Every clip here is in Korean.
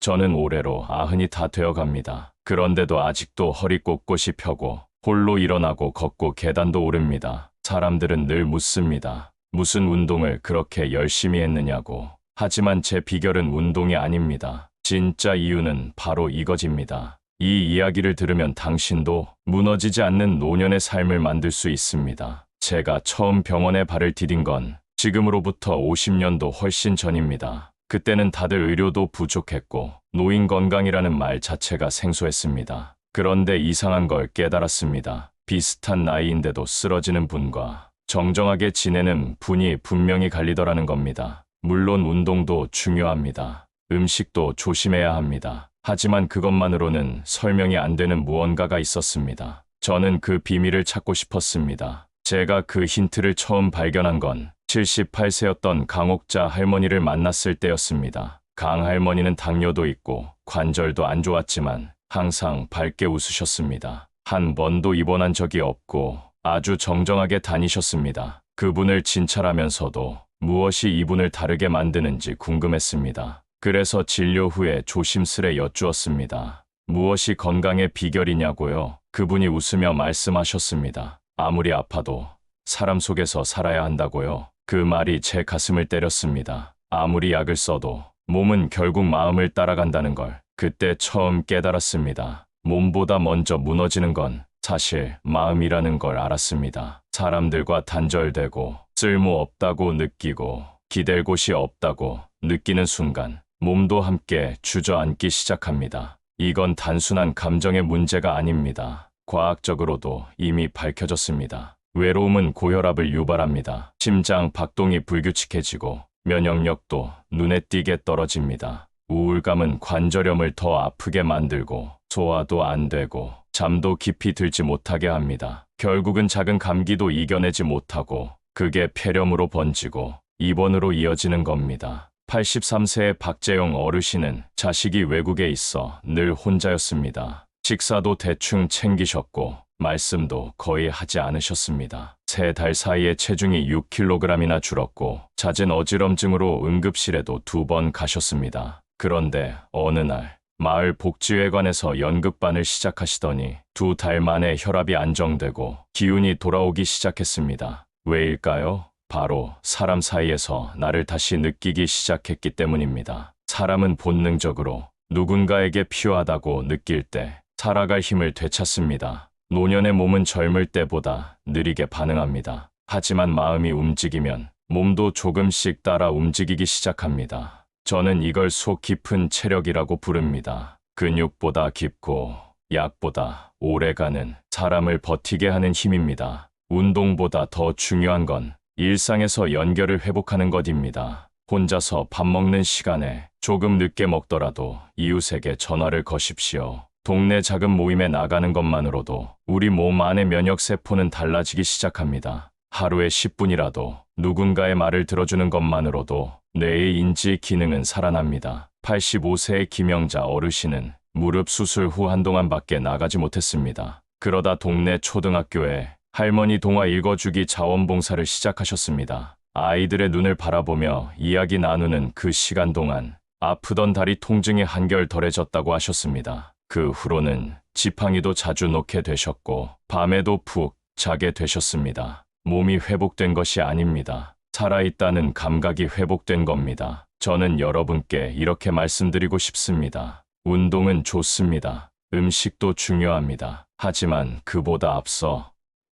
저는 올해로 90이 다 되어갑니다. 그런데도 아직도 허리 꼿꼿이 펴고 홀로 일어나고 걷고 계단도 오릅니다. 사람들은 늘 묻습니다. 무슨 운동을 그렇게 열심히 했느냐고. 하지만 제 비결은 운동이 아닙니다. 진짜 이유는 바로 이것입니다. 이 이야기를 들으면 당신도 무너지지 않는 노년의 삶을 만들 수 있습니다. 제가 처음 병원에 발을 디딘 건 지금으로부터 50년도 훨씬 전입니다. 그때는 다들 의료도 부족했고 노인 건강이라는 말 자체가 생소했습니다. 그런데 이상한 걸 깨달았습니다. 비슷한 나이인데도 쓰러지는 분과 정정하게 지내는 분이 분명히 갈리더라는 겁니다. 물론 운동도 중요합니다. 음식도 조심해야 합니다. 하지만 그것만으로는 설명이 안 되는 무언가가 있었습니다. 저는 그 비밀을 찾고 싶었습니다. 제가 그 힌트를 처음 발견한 건 78세였던 강옥자 할머니를 만났을 때였습니다. 강 할머니는 당뇨도 있고 관절도 안 좋았지만 항상 밝게 웃으셨습니다. 한 번도 입원한 적이 없고 아주 정정하게 다니셨습니다. 그분을 진찰하면서도 무엇이 이분을 다르게 만드는지 궁금했습니다. 그래서 진료 후에 조심스레 여쭈었습니다. 무엇이 건강의 비결이냐고요? 그분이 웃으며 말씀하셨습니다. 아무리 아파도 사람 속에서 살아야 한다고요. 그 말이 제 가슴을 때렸습니다. 아무리 약을 써도 몸은 결국 마음을 따라간다는 걸 그때 처음 깨달았습니다. 몸보다 먼저 무너지는 건 사실 마음이라는 걸 알았습니다. 사람들과 단절되고 쓸모없다고 느끼고 기댈 곳이 없다고 느끼는 순간 몸도 함께 주저앉기 시작합니다. 이건 단순한 감정의 문제가 아닙니다. 과학적으로도 이미 밝혀졌습니다. 외로움은 고혈압을 유발합니다. 심장 박동이 불규칙해지고 면역력도 눈에 띄게 떨어집니다. 우울감은 관절염을 더 아프게 만들고 소화도 안 되고 잠도 깊이 들지 못하게 합니다. 결국은 작은 감기도 이겨내지 못하고 그게 폐렴으로 번지고 입원으로 이어지는 겁니다. 83세의 박재영 어르신은 자식이 외국에 있어 늘 혼자였습니다. 식사도 대충 챙기셨고 말씀도 거의 하지 않으셨습니다. 3달 사이에 체중이 6kg이나 줄었고 잦은 어지럼증으로 응급실에도 2번 가셨습니다. 그런데 어느 날 마을 복지회관에서 연극반을 시작하시더니 2달 만에 혈압이 안정되고 기운이 돌아오기 시작했습니다. 왜일까요? 바로 사람 사이에서 나를 다시 느끼기 시작했기 때문입니다. 사람은 본능적으로 누군가에게 필요하다고 느낄 때 살아갈 힘을 되찾습니다. 노년의 몸은 젊을 때보다 느리게 반응합니다. 하지만 마음이 움직이면 몸도 조금씩 따라 움직이기 시작합니다. 저는 이걸 속 깊은 체력이라고 부릅니다. 근육보다 깊고 약보다 오래가는 사람을 버티게 하는 힘입니다. 운동보다 더 중요한 건 일상에서 연결을 회복하는 것입니다. 혼자서 밥 먹는 시간에 조금 늦게 먹더라도 이웃에게 전화를 거십시오. 동네 작은 모임에 나가는 것만으로도 우리 몸 안의 면역세포는 달라지기 시작합니다. 하루에 10분이라도 누군가의 말을 들어주는 것만으로도 뇌의 인지 기능은 살아납니다. 85세의 김영자 어르신은 무릎 수술 후 한동안 밖에 나가지 못했습니다. 그러다 동네 초등학교에 할머니 동화 읽어주기 자원봉사를 시작하셨습니다. 아이들의 눈을 바라보며 이야기 나누는 그 시간 동안 아프던 다리 통증이 한결 덜해졌다고 하셨습니다. 그 후로는 지팡이도 자주 놓게 되셨고 밤에도 푹 자게 되셨습니다. 몸이 회복된 것이 아닙니다. 살아있다는 감각이 회복된 겁니다. 저는 여러분께 이렇게 말씀드리고 싶습니다. 운동은 좋습니다. 음식도 중요합니다. 하지만 그보다 앞서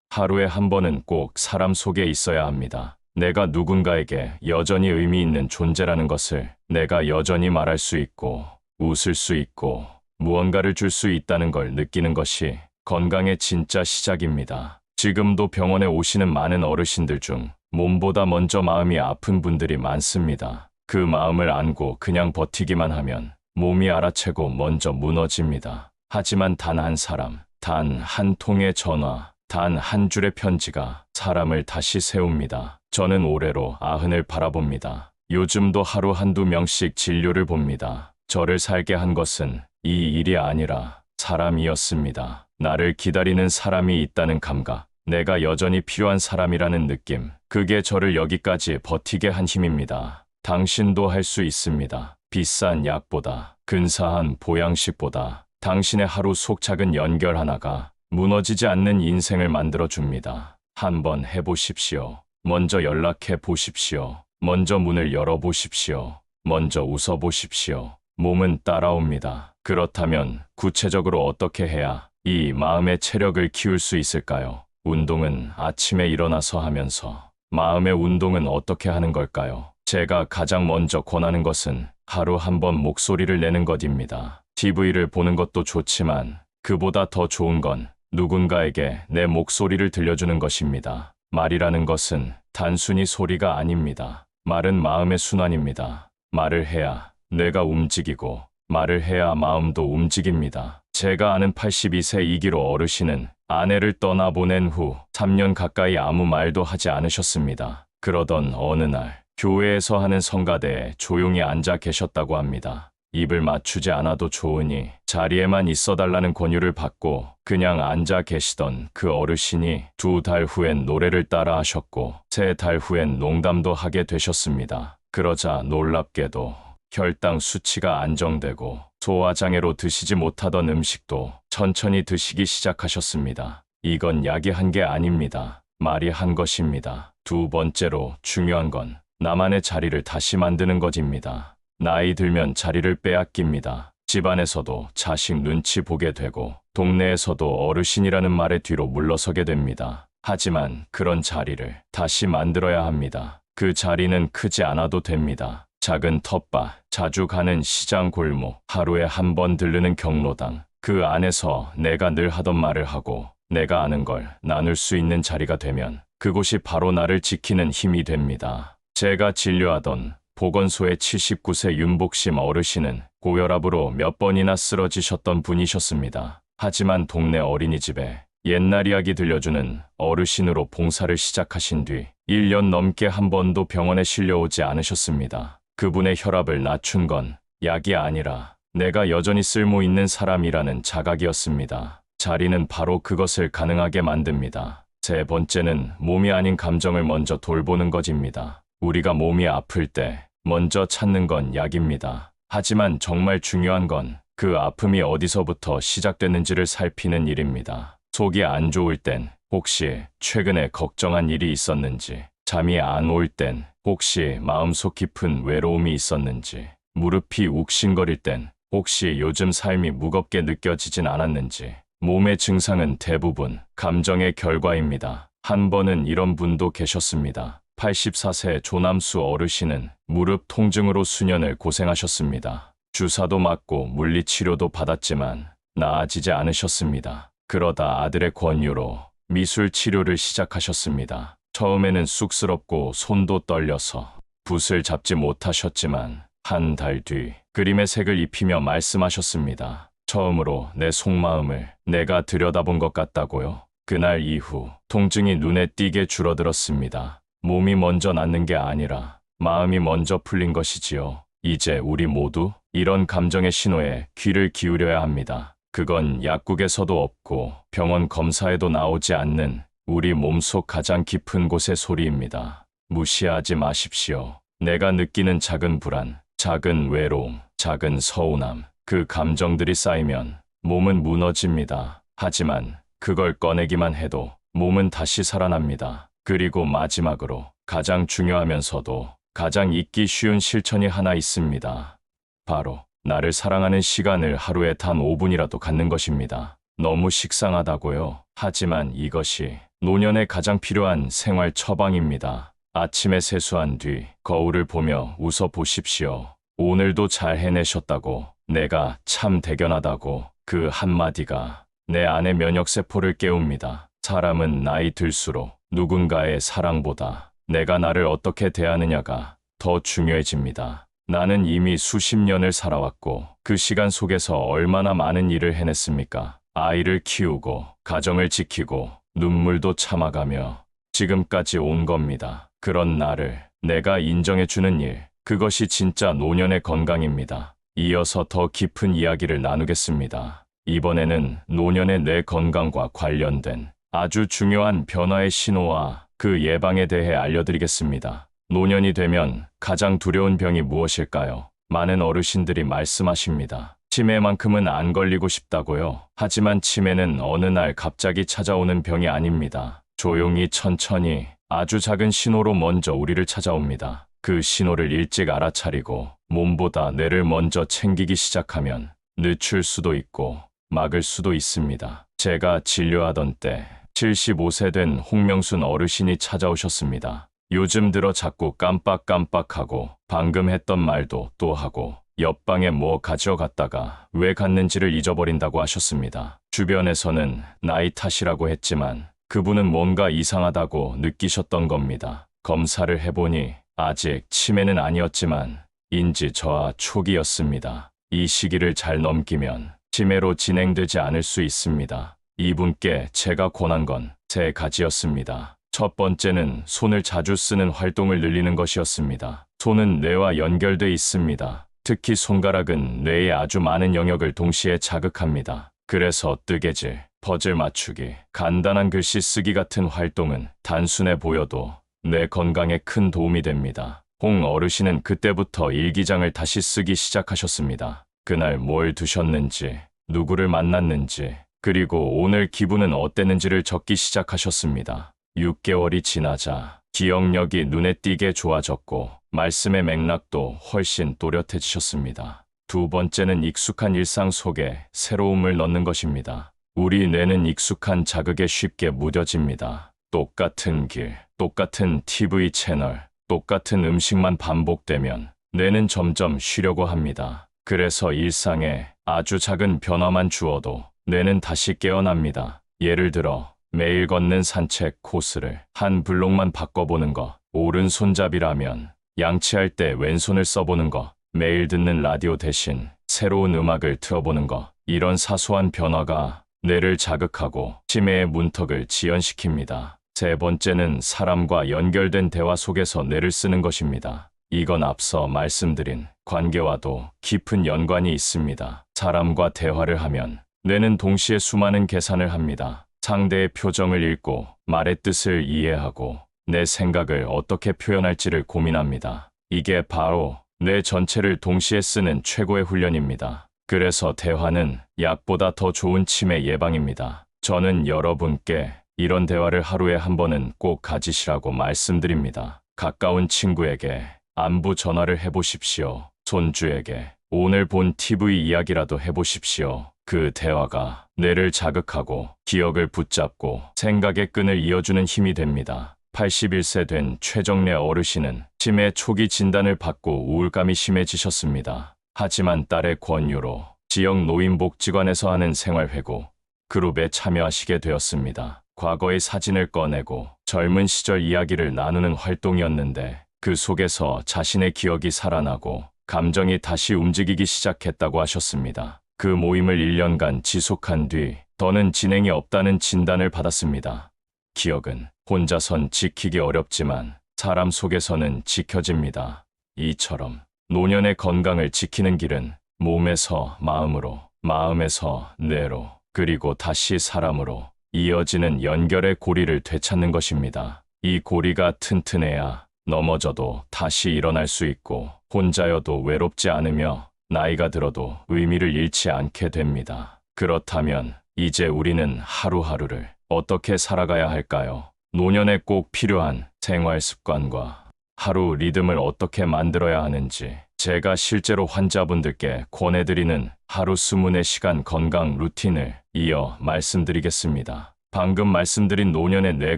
하루에 한 번은 꼭 사람 속에 있어야 합니다. 내가 누군가에게 여전히 의미 있는 존재라는 것을 내가 여전히 말할 수 있고 웃을 수 있고 무언가를 줄 수 있다는 걸 느끼는 것이 건강의 진짜 시작입니다. 지금도 병원에 오시는 많은 어르신들 중 몸보다 먼저 마음이 아픈 분들이 많습니다. 그 마음을 안고 그냥 버티기만 하면 몸이 알아채고 먼저 무너집니다. 하지만 단 한 사람, 단 한 통의 전화, 단 한 줄의 편지가 사람을 다시 세웁니다. 저는 올해로 90을 바라봅니다. 요즘도 하루 한두 명씩 진료를 봅니다. 저를 살게 한 것은 이 일이 아니라 사람이었습니다. 나를 기다리는 사람이 있다는 감각, 내가 여전히 필요한 사람이라는 느낌, 그게 저를 여기까지 버티게 한 힘입니다. 당신도 할 수 있습니다. 비싼 약보다, 근사한 보양식보다 당신의 하루 속 작은 연결 하나가 무너지지 않는 인생을 만들어 줍니다. 한번 해보십시오. 먼저 연락해 보십시오. 먼저 문을 열어보십시오. 먼저 웃어보십시오. 몸은 따라옵니다. 그렇다면 구체적으로 어떻게 해야 이 마음의 체력을 키울 수 있을까요? 운동은 아침에 일어나서 하면서, 마음의 운동은 어떻게 하는 걸까요? 제가 가장 먼저 권하는 것은 하루 한 번 목소리를 내는 것입니다. TV를 보는 것도 좋지만 그보다 더 좋은 건 누군가에게 내 목소리를 들려주는 것입니다. 말이라는 것은 단순히 소리가 아닙니다. 말은 마음의 순환입니다. 말을 해야 뇌가 움직이고, 말을 해야 마음도 움직입니다. 제가 아는 82세 이기로 어르신은 아내를 떠나보낸 후 3년 가까이 아무 말도 하지 않으셨습니다. 그러던 어느 날 교회에서 하는 성가대에 조용히 앉아 계셨다고 합니다. 입을 맞추지 않아도 좋으니 자리에만 있어달라는 권유를 받고 그냥 앉아 계시던 그 어르신이 2달 후엔 노래를 따라 하셨고 3달 후엔 농담도 하게 되셨습니다. 그러자 놀랍게도 혈당 수치가 안정되고 소화장애로 드시지 못하던 음식도 천천히 드시기 시작하셨습니다. 이건 약이 한 게 아닙니다. 말이 한 것입니다. 두 번째로 중요한 건 나만의 자리를 다시 만드는 것입니다. 나이 들면 자리를 빼앗깁니다. 집안에서도 자식 눈치 보게 되고 동네에서도 어르신이라는 말의 뒤로 물러서게 됩니다. 하지만 그런 자리를 다시 만들어야 합니다. 그 자리는 크지 않아도 됩니다. 작은 텃밭, 자주 가는 시장 골목, 하루에 한 번 들르는 경로당, 그 안에서 내가 늘 하던 말을 하고 내가 아는 걸 나눌 수 있는 자리가 되면 그곳이 바로 나를 지키는 힘이 됩니다. 제가 진료하던 보건소의 79세 윤복심 어르신은 고혈압으로 몇 번이나 쓰러지셨던 분이셨습니다. 하지만 동네 어린이집에 옛날 이야기 들려주는 어르신으로 봉사를 시작하신 뒤 1년 넘게 한 번도 병원에 실려오지 않으셨습니다. 그분의 혈압을 낮춘 건 약이 아니라 내가 여전히 쓸모 있는 사람이라는 자각이었습니다. 자리는 바로 그것을 가능하게 만듭니다. 세 번째는 몸이 아닌 감정을 먼저 돌보는 것입니다. 우리가 몸이 아플 때 먼저 찾는 건 약입니다. 하지만 정말 중요한 건 그 아픔이 어디서부터 시작됐는지를 살피는 일입니다. 속이 안 좋을 땐 혹시 최근에 걱정한 일이 있었는지, 잠이 안 올 땐 혹시 마음속 깊은 외로움이 있었는지, 무릎이 욱신거릴 땐 혹시 요즘 삶이 무겁게 느껴지진 않았는지, 몸의 증상은 대부분 감정의 결과입니다. 한 번은 이런 분도 계셨습니다. 84세 조남수 어르신은 무릎 통증으로 수년을 고생하셨습니다. 주사도 맞고 물리치료도 받았지만 나아지지 않으셨습니다. 그러다 아들의 권유로 미술 치료를 시작하셨습니다. 처음에는 쑥스럽고 손도 떨려서 붓을 잡지 못하셨지만 한 달 뒤 그림의 색을 입히며 말씀하셨습니다. 처음으로 내 속마음을 내가 들여다본 것 같다고요. 그날 이후 통증이 눈에 띄게 줄어들었습니다. 몸이 먼저 낫는 게 아니라 마음이 먼저 풀린 것이지요. 이제 우리 모두 이런 감정의 신호에 귀를 기울여야 합니다. 그건 약국에서도 없고 병원 검사에도 나오지 않는 우리 몸속 가장 깊은 곳의 소리입니다. 무시하지 마십시오. 내가 느끼는 작은 불안, 작은 외로움, 작은 서운함, 그 감정들이 쌓이면 몸은 무너집니다. 하지만 그걸 꺼내기만 해도 몸은 다시 살아납니다. 그리고 마지막으로 가장 중요하면서도 가장 잊기 쉬운 실천이 하나 있습니다. 바로 나를 사랑하는 시간을 하루에 단 5분이라도 갖는 것입니다. 너무 식상하다고요. 하지만 이것이 노년에 가장 필요한 생활 처방입니다. 아침에 세수한 뒤 거울을 보며 웃어 보십시오. 오늘도 잘 해내셨다고, 내가 참 대견하다고, 그 한마디가 내 안의 면역세포를 깨웁니다. 사람은 나이 들수록 누군가의 사랑보다 내가 나를 어떻게 대하느냐가 더 중요해집니다. 나는 이미 수십 년을 살아왔고 그 시간 속에서 얼마나 많은 일을 해냈습니까? 아이를 키우고 가정을 지키고 눈물도 참아가며 지금까지 온 겁니다. 그런 나를 내가 인정해주는 일, 그것이 진짜 노년의 건강입니다. 이어서 더 깊은 이야기를 나누겠습니다. 이번에는 노년의 뇌 건강과 관련된 아주 중요한 변화의 신호와 그 예방에 대해 알려드리겠습니다. 노년이 되면 가장 두려운 병이 무엇일까요? 많은 어르신들이 말씀하십니다. 치매만큼은 안 걸리고 싶다고요. 하지만 치매는 어느 날 갑자기 찾아오는 병이 아닙니다. 조용히 천천히 아주 작은 신호로 먼저 우리를 찾아옵니다. 그 신호를 일찍 알아차리고 몸보다 뇌를 먼저 챙기기 시작하면 늦출 수도 있고 막을 수도 있습니다. 제가 진료하던 때 75세 된 홍명순 어르신이 찾아오셨습니다. 요즘 들어 자꾸 깜빡깜빡하고 방금 했던 말도 또 하고 옆방에 뭐 가져갔다가 왜 갔는지를 잊어버린다고 하셨습니다. 주변에서는 나이 탓이라고 했지만 그분은 뭔가 이상하다고 느끼셨던 겁니다. 검사를 해보니 아직 치매는 아니었지만 인지 저하 초기였습니다. 이 시기를 잘 넘기면 치매로 진행되지 않을 수 있습니다. 이분께 제가 권한 건 3가지였습니다. 첫 번째는 손을 자주 쓰는 활동을 늘리는 것이었습니다. 손은 뇌와 연결돼 있습니다. 특히 손가락은 뇌의 아주 많은 영역을 동시에 자극합니다. 그래서 뜨개질, 퍼즐 맞추기, 간단한 글씨 쓰기 같은 활동은 단순해 보여도 뇌 건강에 큰 도움이 됩니다. 홍 어르신은 그때부터 일기장을 다시 쓰기 시작하셨습니다. 그날 뭘 드셨는지, 누구를 만났는지, 그리고 오늘 기분은 어땠는지를 적기 시작하셨습니다. 6개월이 지나자 기억력이 눈에 띄게 좋아졌고 말씀의 맥락도 훨씬 또렷해지셨습니다. 두 번째는 익숙한 일상 속에 새로움을 넣는 것입니다. 우리 뇌는 익숙한 자극에 쉽게 무뎌집니다. 똑같은 길, 똑같은 TV 채널, 똑같은 음식만 반복되면 뇌는 점점 쉬려고 합니다. 그래서 일상에 아주 작은 변화만 주어도 뇌는 다시 깨어납니다. 예를 들어 매일 걷는 산책 코스를 한 블록만 바꿔보는 거, 오른손잡이라면 양치할 때 왼손을 써보는 거, 매일 듣는 라디오 대신 새로운 음악을 틀어보는 거, 이런 사소한 변화가 뇌를 자극하고 치매의 문턱을 지연시킵니다. 세 번째는 사람과 연결된 대화 속에서 뇌를 쓰는 것입니다. 이건 앞서 말씀드린 관계와도 깊은 연관이 있습니다. 사람과 대화를 하면 뇌는 동시에 수많은 계산을 합니다. 상대의 표정을 읽고 말의 뜻을 이해하고 내 생각을 어떻게 표현할지를 고민합니다. 이게 바로 뇌 전체를 동시에 쓰는 최고의 훈련입니다. 그래서 대화는 약보다 더 좋은 치매 예방입니다. 저는 여러분께 이런 대화를 하루에 한 번은 꼭 가지시라고 말씀드립니다. 가까운 친구에게 안부 전화를 해보십시오. 손주에게 오늘 본 TV 이야기라도 해보십시오. 그 대화가 뇌를 자극하고 기억을 붙잡고 생각의 끈을 이어주는 힘이 됩니다. 81세 된 최정래 어르신은 치매 초기 진단을 받고 우울감이 심해지셨습니다. 하지만 딸의 권유로 지역 노인복지관에서 하는 생활회고 그룹에 참여하시게 되었습니다. 과거의 사진을 꺼내고 젊은 시절 이야기를 나누는 활동이었는데 그 속에서 자신의 기억이 살아나고 감정이 다시 움직이기 시작했다고 하셨습니다. 그 모임을 1년간 지속한 뒤 더는 진행이 없다는 진단을 받았습니다. 기억은 혼자선 지키기 어렵지만 사람 속에서는 지켜집니다. 이처럼 노년의 건강을 지키는 길은 몸에서 마음으로, 마음에서 뇌로, 그리고 다시 사람으로 이어지는 연결의 고리를 되찾는 것입니다. 이 고리가 튼튼해야 넘어져도 다시 일어날 수 있고 혼자여도 외롭지 않으며 나이가 들어도 의미를 잃지 않게 됩니다. 그렇다면 이제 우리는 하루하루를 어떻게 살아가야 할까요? 노년에 꼭 필요한 생활 습관과 하루 리듬을 어떻게 만들어야 하는지 제가 실제로 환자분들께 권해드리는 하루 24시간 건강 루틴을 이어 말씀드리겠습니다. 방금 말씀드린 노년의 뇌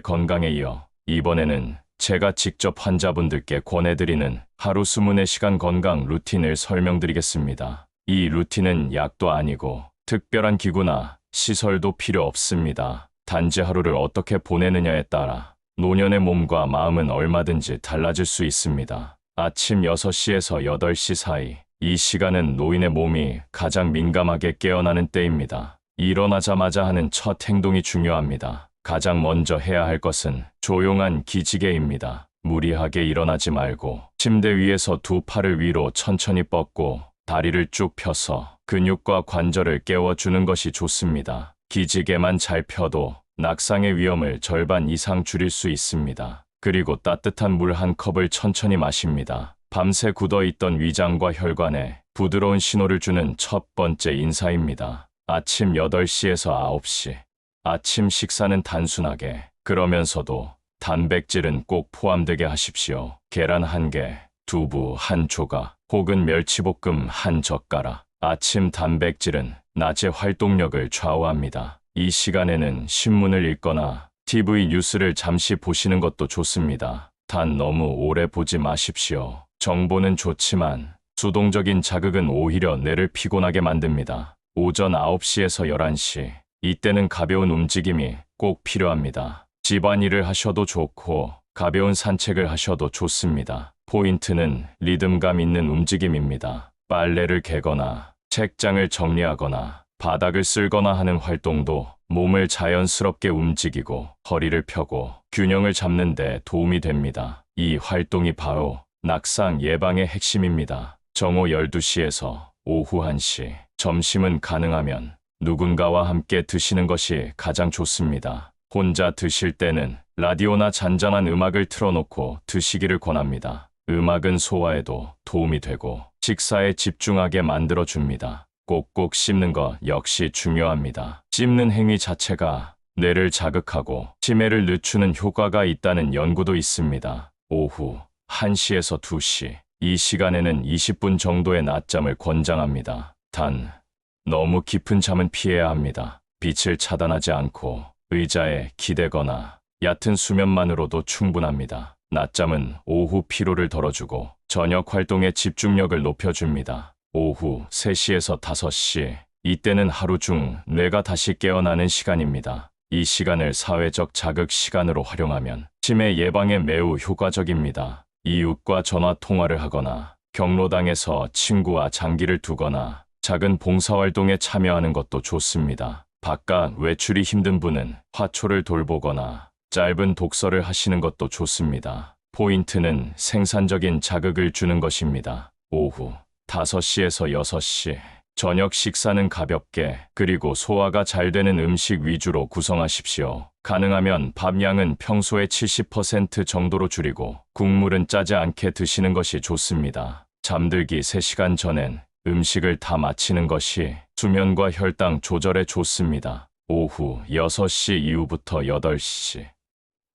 건강에 이어 이번에는 제가 직접 환자분들께 권해드리는 하루 24시간 건강 루틴을 설명드리겠습니다. 이 루틴은 약도 아니고 특별한 기구나 시설도 필요 없습니다. 단지 하루를 어떻게 보내느냐에 따라 노년의 몸과 마음은 얼마든지 달라질 수 있습니다. 아침 6시에서 8시 사이, 이 시간은 노인의 몸이 가장 민감하게 깨어나는 때입니다. 일어나자마자 하는 첫 행동이 중요합니다. 가장 먼저 해야 할 것은 조용한 기지개입니다. 무리하게 일어나지 말고 침대 위에서 두 팔을 위로 천천히 뻗고 다리를 쭉 펴서 근육과 관절을 깨워주는 것이 좋습니다. 기지개만 잘 펴도 낙상의 위험을 절반 이상 줄일 수 있습니다. 그리고 따뜻한 물 한 컵을 천천히 마십니다. 밤새 굳어있던 위장과 혈관에 부드러운 신호를 주는 첫 번째 인사입니다. 아침 8시에서 9시. 아침 식사는 단순하게, 그러면서도 단백질은 꼭 포함되게 하십시오. 계란 1개, 두부 1조각, 혹은 멸치볶음 1젓가락. 아침 단백질은 낮의 활동력을 좌우합니다. 이 시간에는 신문을 읽거나 TV 뉴스를 잠시 보시는 것도 좋습니다. 단 너무 오래 보지 마십시오. 정보는 좋지만 수동적인 자극은 오히려 뇌를 피곤하게 만듭니다. 오전 9시에서 11시. 이때는 가벼운 움직임이 꼭 필요합니다. 집안일을 하셔도 좋고 가벼운 산책을 하셔도 좋습니다. 포인트는 리듬감 있는 움직임입니다. 빨래를 개거나 책장을 정리하거나 바닥을 쓸거나 하는 활동도 몸을 자연스럽게 움직이고 허리를 펴고 균형을 잡는 데 도움이 됩니다. 이 활동이 바로 낙상 예방의 핵심입니다. 정오 12시에서 오후 1시. 점심은 가능하면 누군가와 함께 드시는 것이 가장 좋습니다. 혼자 드실 때는 라디오나 잔잔한 음악을 틀어놓고 드시기를 권합니다. 음악은 소화에도 도움이 되고 식사에 집중하게 만들어줍니다. 꼭꼭 씹는 것 역시 중요합니다. 씹는 행위 자체가 뇌를 자극하고 치매를 늦추는 효과가 있다는 연구도 있습니다. 오후 1시에서 2시. 이 시간에는 20분 정도의 낮잠을 권장합니다. 단, 너무 깊은 잠은 피해야 합니다. 빛을 차단하지 않고 의자에 기대거나 얕은 수면만으로도 충분합니다. 낮잠은 오후 피로를 덜어주고 저녁 활동에 집중력을 높여줍니다. 오후 3시에서 5시. 이때는 하루 중 뇌가 다시 깨어나는 시간입니다. 이 시간을 사회적 자극 시간으로 활용하면 치매 예방에 매우 효과적입니다. 이웃과 전화 통화를 하거나 경로당에서 친구와 장기를 두거나 작은 봉사활동에 참여하는 것도 좋습니다. 바깥 외출이 힘든 분은 화초를 돌보거나 짧은 독서를 하시는 것도 좋습니다. 포인트는 생산적인 자극을 주는 것입니다. 오후 5시에서 6시. 저녁 식사는 가볍게 그리고 소화가 잘 되는 음식 위주로 구성하십시오. 가능하면 밥 양은 평소의 70% 정도로 줄이고 국물은 짜지 않게 드시는 것이 좋습니다. 잠들기 3시간 전엔 음식을 다 마치는 것이 수면과 혈당 조절에 좋습니다. 오후 6시 이후부터 8시.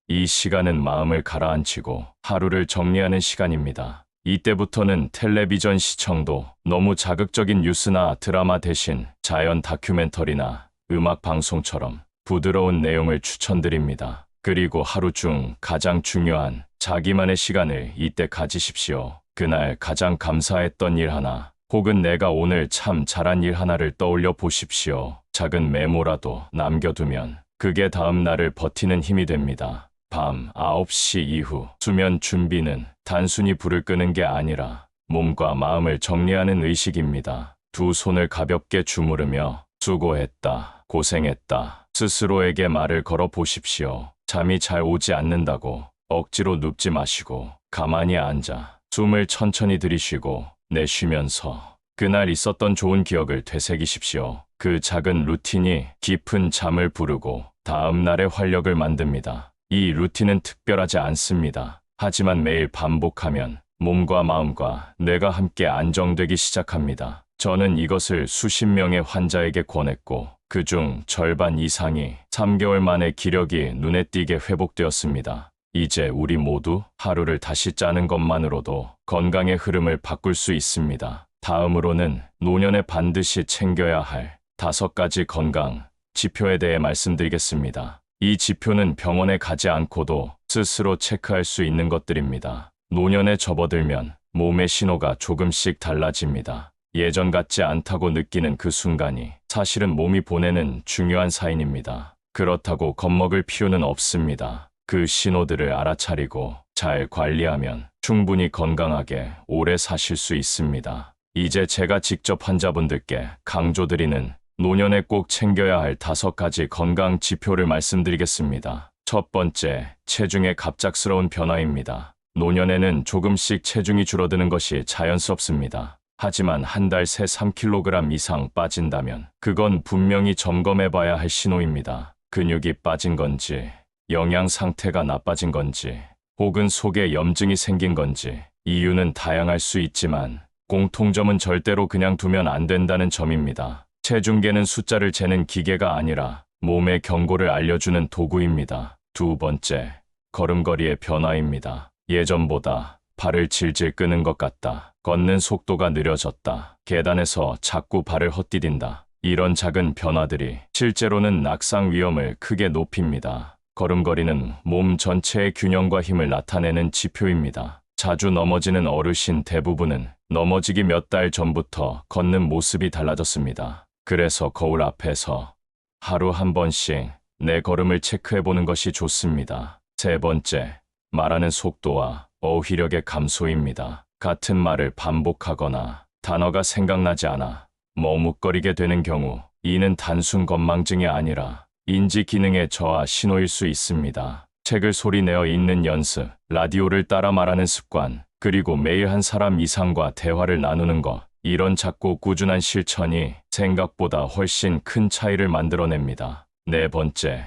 이 시간은 마음을 가라앉히고 하루를 정리하는 시간입니다. 이때부터는 텔레비전 시청도 너무 자극적인 뉴스나 드라마 대신 자연 다큐멘터리나 음악 방송처럼 부드러운 내용을 추천드립니다. 그리고 하루 중 가장 중요한 자기만의 시간을 이때 가지십시오. 그날 가장 감사했던 일 하나, 혹은 내가 오늘 참 잘한 일 하나를 떠올려 보십시오. 작은 메모라도 남겨두면 그게 다음 날을 버티는 힘이 됩니다. 밤 9시 이후. 수면 준비는 단순히 불을 끄는 게 아니라 몸과 마음을 정리하는 의식입니다. 두 손을 가볍게 주무르며 수고했다, 고생했다, 스스로에게 말을 걸어 보십시오. 잠이 잘 오지 않는다고 억지로 눕지 마시고 가만히 앉아 숨을 천천히 들이쉬고 내쉬면서 그날 있었던 좋은 기억을 되새기십시오. 그 작은 루틴이 깊은 잠을 부르고 다음 날의 활력을 만듭니다. 이 루틴은 특별하지 않습니다. 하지만 매일 반복하면 몸과 마음과 뇌가 함께 안정되기 시작합니다. 저는 이것을 수십 명의 환자에게 권했고 그중 절반 이상이 3개월 만에 기력이 눈에 띄게 회복되었습니다. 이제 우리 모두 하루를 다시 짜는 것만으로도 건강의 흐름을 바꿀 수 있습니다. 다음으로는 노년에 반드시 챙겨야 할 5가지 건강 지표에 대해 말씀드리겠습니다. 이 지표는 병원에 가지 않고도 스스로 체크할 수 있는 것들입니다. 노년에 접어들면 몸의 신호가 조금씩 달라집니다. 예전 같지 않다고 느끼는 그 순간이 사실은 몸이 보내는 중요한 사인입니다. 그렇다고 겁먹을 필요는 없습니다. 그 신호들을 알아차리고 잘 관리하면 충분히 건강하게 오래 사실 수 있습니다. 이제 제가 직접 환자분들께 강조드리는 노년에 꼭 챙겨야 할 5가지 건강 지표를 말씀드리겠습니다. 첫 번째, 체중의 갑작스러운 변화입니다. 노년에는 조금씩 체중이 줄어드는 것이 자연스럽습니다. 하지만 한 달 새 3kg 이상 빠진다면 그건 분명히 점검해봐야 할 신호입니다. 근육이 빠진 건지, 영양 상태가 나빠진 건지, 혹은 속에 염증이 생긴 건지, 이유는 다양할 수 있지만 공통점은 절대로 그냥 두면 안 된다는 점입니다. 체중계는 숫자를 재는 기계가 아니라 몸의 경고를 알려주는 도구입니다. 두 번째, 걸음걸이의 변화입니다. 예전보다 발을 질질 끄는 것 같다. 걷는 속도가 느려졌다. 계단에서 자꾸 발을 헛디딘다. 이런 작은 변화들이 실제로는 낙상 위험을 크게 높입니다. 걸음걸이는 몸 전체의 균형과 힘을 나타내는 지표입니다. 자주 넘어지는 어르신 대부분은 넘어지기 몇 달 전부터 걷는 모습이 달라졌습니다. 그래서 거울 앞에서 하루 한 번씩 내 걸음을 체크해보는 것이 좋습니다. 세 번째, 말하는 속도와 어휘력의 감소입니다. 같은 말을 반복하거나 단어가 생각나지 않아 머뭇거리게 되는 경우, 이는 단순 건망증이 아니라 인지 기능의 저하 신호일 수 있습니다. 책을 소리내어 읽는 연습, 라디오를 따라 말하는 습관, 그리고 매일 한 사람 이상과 대화를 나누는 것, 이런 작고 꾸준한 실천이 생각보다 훨씬 큰 차이를 만들어냅니다. 네 번째,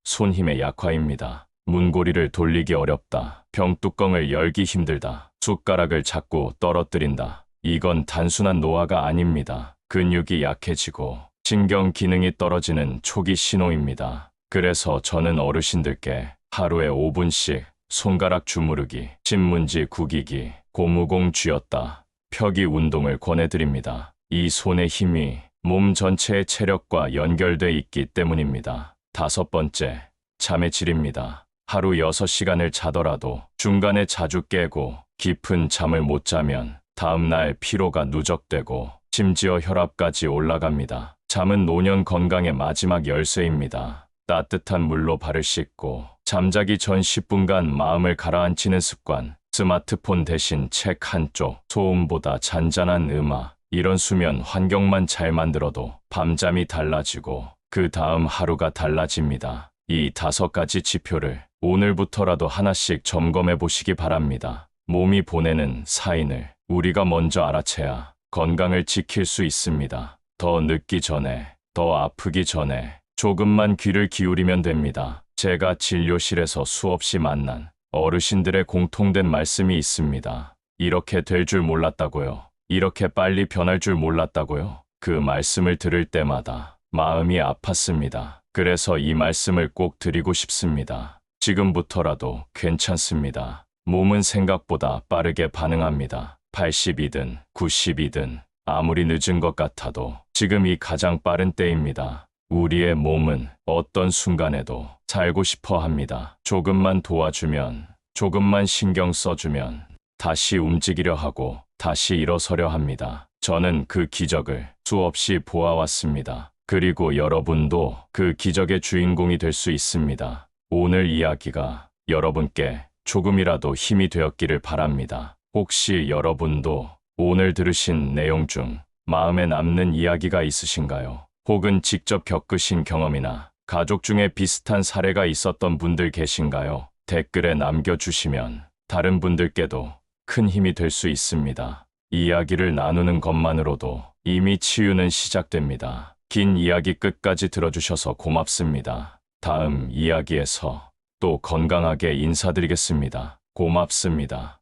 손힘의 약화입니다. 문고리를 돌리기 어렵다. 병뚜껑을 열기 힘들다. 숟가락을 자꾸 떨어뜨린다. 이건 단순한 노화가 아닙니다. 근육이 약해지고 신경 기능이 떨어지는 초기 신호입니다. 그래서 저는 어르신들께 하루에 5분씩 손가락 주무르기, 신문지 구기기, 고무공 쥐었다, 펴기 운동을 권해드립니다. 이 손의 힘이 몸 전체의 체력과 연결돼 있기 때문입니다. 다섯 번째, 잠의 질입니다. 하루 6시간을 자더라도 중간에 자주 깨고 깊은 잠을 못 자면 다음날 피로가 누적되고 심지어 혈압까지 올라갑니다. 잠은 노년 건강의 마지막 열쇠입니다. 따뜻한 물로 발을 씻고 잠자기 전 10분간 마음을 가라앉히는 습관, 스마트폰 대신 책 한쪽, 소음보다 잔잔한 음악, 이런 수면 환경만 잘 만들어도 밤잠이 달라지고 그 다음 하루가 달라집니다. 이 5가지 지표를 오늘부터라도 하나씩 점검해 보시기 바랍니다. 몸이 보내는 사인을 우리가 먼저 알아채야 건강을 지킬 수 있습니다. 더 늦기 전에, 더 아프기 전에 조금만 귀를 기울이면 됩니다. 제가 진료실에서 수없이 만난 어르신들의 공통된 말씀이 있습니다. 이렇게 될 줄 몰랐다고요. 이렇게 빨리 변할 줄 몰랐다고요. 그 말씀을 들을 때마다 마음이 아팠습니다. 그래서 이 말씀을 꼭 드리고 싶습니다. 지금부터라도 괜찮습니다. 몸은 생각보다 빠르게 반응합니다. 80이든 90이든 아무리 늦은 것 같아도 지금이 가장 빠른 때입니다. 우리의 몸은 어떤 순간에도 살고 싶어 합니다. 조금만 도와주면, 조금만 신경 써주면 다시 움직이려 하고 다시 일어서려 합니다. 저는 그 기적을 수없이 보아왔습니다. 그리고 여러분도 그 기적의 주인공이 될 수 있습니다. 오늘 이야기가 여러분께 조금이라도 힘이 되었기를 바랍니다. 혹시 여러분도 오늘 들으신 내용 중 마음에 남는 이야기가 있으신가요? 혹은 직접 겪으신 경험이나 가족 중에 비슷한 사례가 있었던 분들 계신가요? 댓글에 남겨주시면 다른 분들께도 큰 힘이 될 수 있습니다. 이야기를 나누는 것만으로도 이미 치유는 시작됩니다. 긴 이야기 끝까지 들어주셔서 고맙습니다. 다음 이야기에서 또 건강하게 인사드리겠습니다. 고맙습니다.